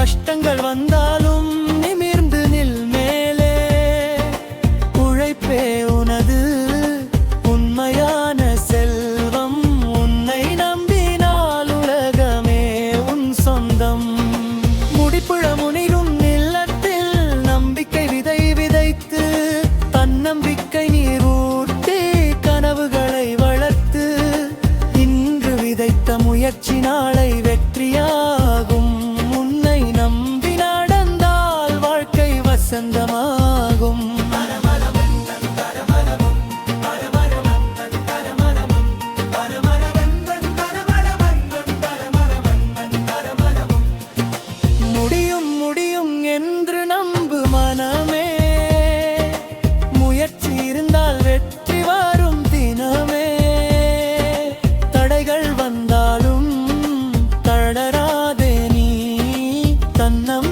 கஷ்டங்கள் வந்தாலும் நிமிர்ந்து நில் மேலே. உழைப்பே உனது உண்மையான செல்வம். உன்னை நம்பினால் உலகமே உன் சொந்தம். முடிப்புழ முனிரும் இல்லத்தில் நம்பிக்கை விதை விதைத்து, தன்னம்பிக்கை நீர் ஊட்டி கனவுகளை வளர்த்து, இன்று விதைத்த முயற்சி நாளை வெற்றியாகும். உன்னை நம்பி நடந்தால் வாழ்க்கை வசந்தமாகும். முடியும் முடியும் என்று நம்பு மனமே. முயற்சி இருந்தால் வெற்றி வரும் தினமே. தடைகள் வந்தாலும் தளராதே நீ. தன்னம்